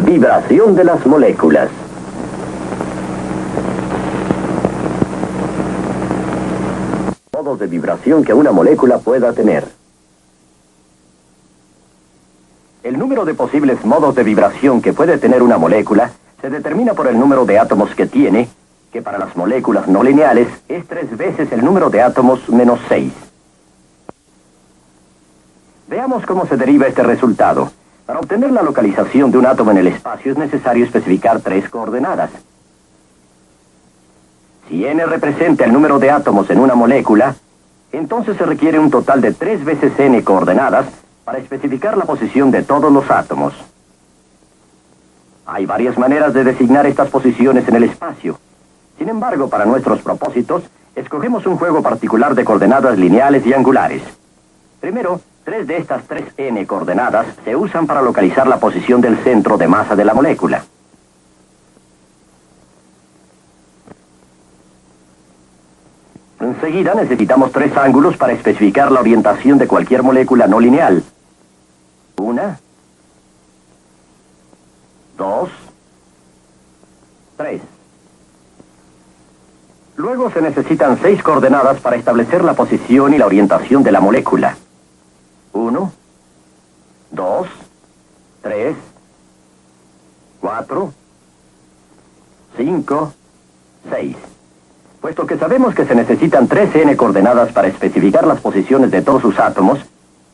Vibración de las moléculas. Modos de vibración que una molécula pueda tener. El número de posibles modos de vibración que puede tener una molécula se determina por el número de átomos que tiene, que para las moléculas no lineales es 3 veces el número de átomos menos 6. Veamos cómo se deriva este resultado. Para obtener la localización de un átomo en el espacio es necesario especificar 3 coordenadas. Si n representa el número de átomos en una molécula, entonces se requiere un total de 3 veces n coordenadas para especificar la posición de todos los átomos. Hay varias maneras de designar estas posiciones en el espacio. Sin embargo, para nuestros propósitos, escogemos un juego particular de coordenadas lineales y angulares. Primero, 3 de estas 3n coordenadas se usan para localizar la posición del centro de masa de la molécula. Enseguida necesitamos 3 ángulos para especificar la orientación de cualquier molécula no lineal. 1, 2, 3. Luego se necesitan 6 coordenadas para establecer la posición y la orientación de la molécula. 1, 2, 3, 4, 5, 6. Puesto que sabemos que se necesitan 3n coordenadas para especificar las posiciones de todos sus átomos,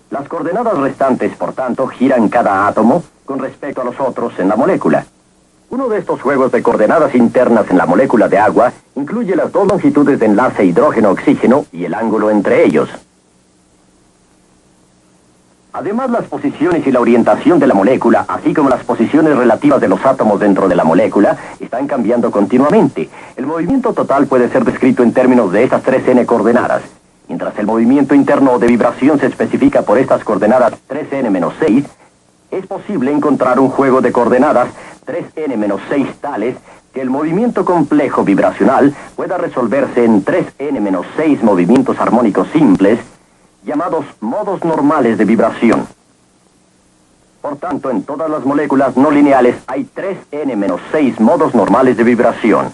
las coordenadas restantes, por tanto, giran cada átomo con respecto a los otros en la molécula. Uno de estos juegos de coordenadas internas en la molécula de agua incluye las 2 longitudes de enlace hidrógeno-oxígeno y el ángulo entre ellos. Además, las posiciones y la orientación de la molécula, así como las posiciones relativas de los átomos dentro de la molécula, están cambiando continuamente. El movimiento total puede ser descrito en términos de estas 3n coordenadas. Mientras el movimiento interno de vibración se especifica por estas coordenadas 3n-6, es posible encontrar un juego de coordenadas 3n-6 tales que el movimiento complejo vibracional pueda resolverse en 3n-6 movimientos armónicos simples, llamados modos normales de vibración. Por tanto, en todas las moléculas no lineales hay 3n-6 modos normales de vibración.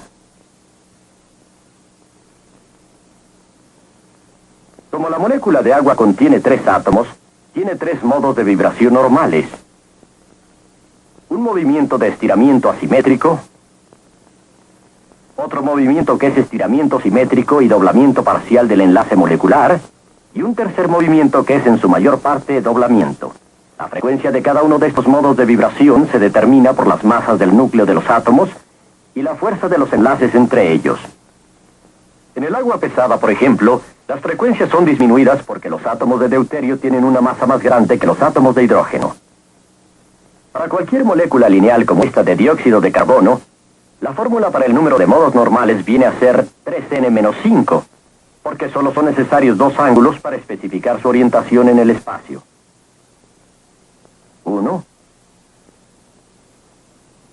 Como la molécula de agua contiene 3 átomos, tiene 3 modos de vibración normales. Un movimiento de estiramiento asimétrico, otro movimiento que es estiramiento simétrico y doblamiento parcial del enlace molecular, y un tercer movimiento que es en su mayor parte doblamiento. La frecuencia de cada uno de estos modos de vibración se determina por las masas del núcleo de los átomos y la fuerza de los enlaces entre ellos. En el agua pesada, por ejemplo, las frecuencias son disminuidas porque los átomos de deuterio tienen una masa más grande que los átomos de hidrógeno. Para cualquier molécula lineal como esta de dióxido de carbono, la fórmula para el número de modos normales viene a ser 3n-5, porque solo son necesarios 2 ángulos para especificar su orientación en el espacio. 1,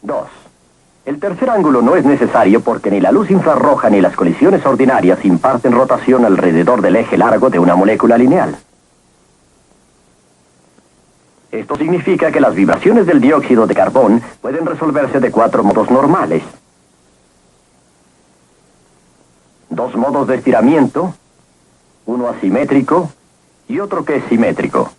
2. El tercer ángulo no es necesario porque ni la luz infrarroja ni las colisiones ordinarias imparten rotación alrededor del eje largo de una molécula lineal. Esto significa que las vibraciones del dióxido de carbón pueden resolverse de 4 modos normales. 2 modos de estiramiento, uno asimétrico y otro que es simétrico.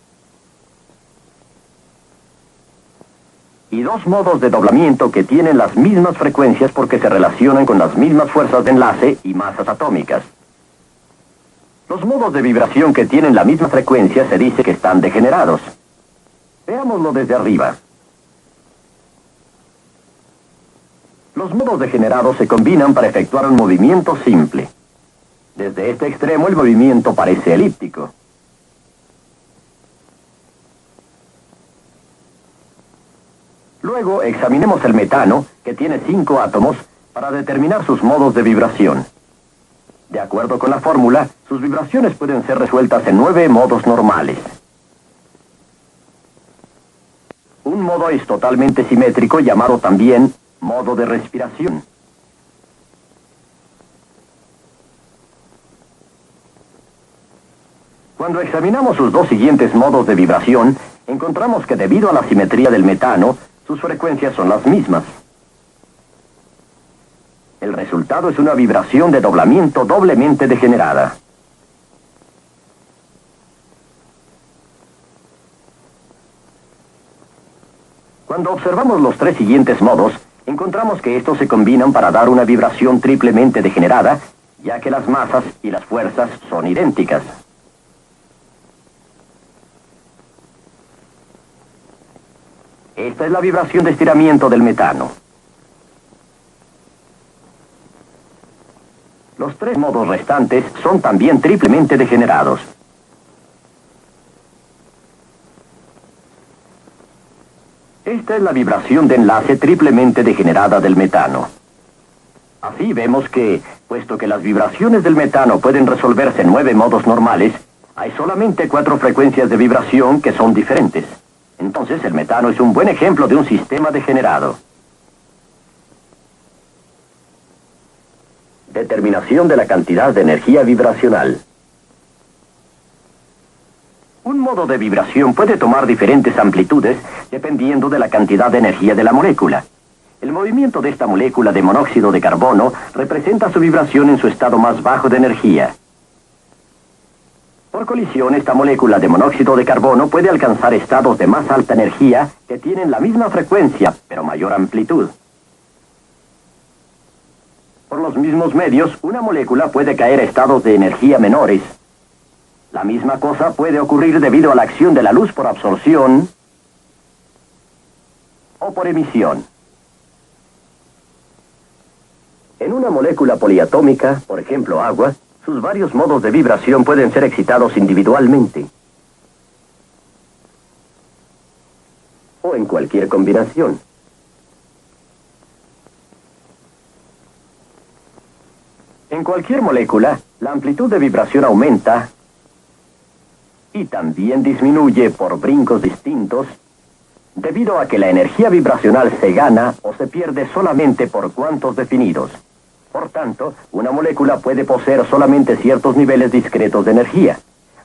Y 2 modos de doblamiento que tienen las mismas frecuencias porque se relacionan con las mismas fuerzas de enlace y masas atómicas. Los modos de vibración que tienen la misma frecuencia se dice que están degenerados. Veámoslo desde arriba. Los modos degenerados se combinan para efectuar un movimiento simple. Desde este extremo el movimiento parece elíptico. Luego examinemos el metano, que tiene 5 átomos, para determinar sus modos de vibración. De acuerdo con la fórmula, sus vibraciones pueden ser resueltas en 9 modos normales. Un modo es totalmente simétrico, llamado también modo de respiración. Cuando examinamos sus 2 siguientes modos de vibración, encontramos que debido a la simetría del metano, sus frecuencias son las mismas. El resultado es una vibración de doblamiento doblemente degenerada. Cuando observamos los tres siguientes modos, encontramos que estos se combinan para dar una vibración triplemente degenerada, ya que las masas y las fuerzas son idénticas. Esta es la vibración de estiramiento del metano. Los tres modos restantes son también triplemente degenerados. Esta es la vibración de enlace triplemente degenerada del metano. Así vemos que, puesto que las vibraciones del metano pueden resolverse en 9 modos normales, hay solamente 4 frecuencias de vibración que son diferentes. Entonces el metano es un buen ejemplo de un sistema degenerado. Determinación de la cantidad de energía vibracional. Un modo de vibración puede tomar diferentes amplitudes dependiendo de la cantidad de energía de la molécula. El movimiento de esta molécula de monóxido de carbono representa su vibración en su estado más bajo de energía. Por colisión, esta molécula de monóxido de carbono puede alcanzar estados de más alta energía que tienen la misma frecuencia, pero mayor amplitud. Por los mismos medios, una molécula puede caer a estados de energía menores. La misma cosa puede ocurrir debido a la acción de la luz por absorción o por emisión. En una molécula poliatómica, por ejemplo agua, sus varios modos de vibración pueden ser excitados individualmente o en cualquier combinación. En cualquier molécula, la amplitud de vibración aumenta y también disminuye por brincos distintos, debido a que la energía vibracional se gana o se pierde solamente por cuantos definidos. Por tanto, una molécula puede poseer solamente ciertos niveles discretos de energía.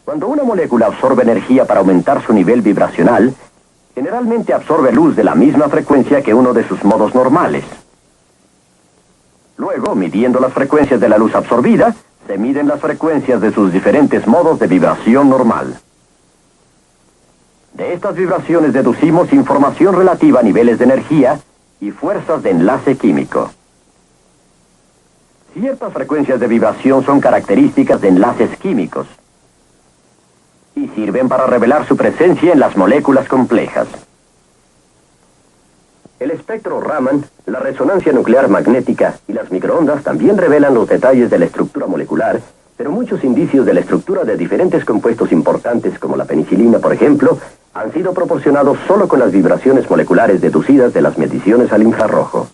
Cuando una molécula absorbe energía para aumentar su nivel vibracional, generalmente absorbe luz de la misma frecuencia que uno de sus modos normales. Luego, midiendo las frecuencias de la luz absorbida, se miden las frecuencias de sus diferentes modos de vibración normal. De estas vibraciones deducimos información relativa a niveles de energía y fuerzas de enlace químico. Ciertas frecuencias de vibración son características de enlaces químicos y sirven para revelar su presencia en las moléculas complejas. El espectro Raman, la resonancia nuclear magnética y las microondas también revelan los detalles de la estructura molecular, pero muchos indicios de la estructura de diferentes compuestos importantes, como la penicilina, por ejemplo, han sido proporcionados solo con las vibraciones moleculares deducidas de las mediciones al infrarrojo.